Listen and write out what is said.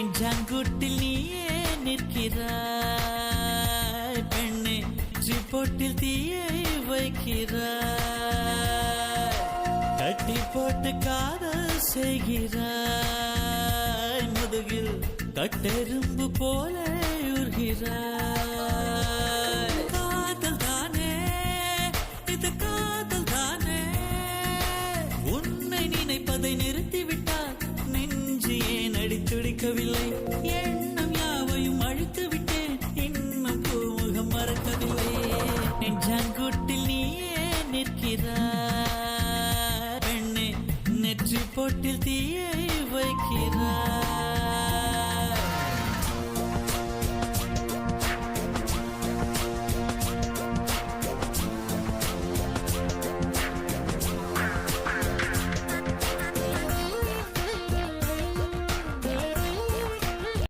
நெஞ்சாங்குட்டில் நீயே நிற்கிறாய் பெண்ணே, போட்டில் தீயை வைக்கிறாய், கட்டி போட்டு காதல் செய்கிறாய், முதுகில் கட்டெரும்பு போல உருகிறாய்.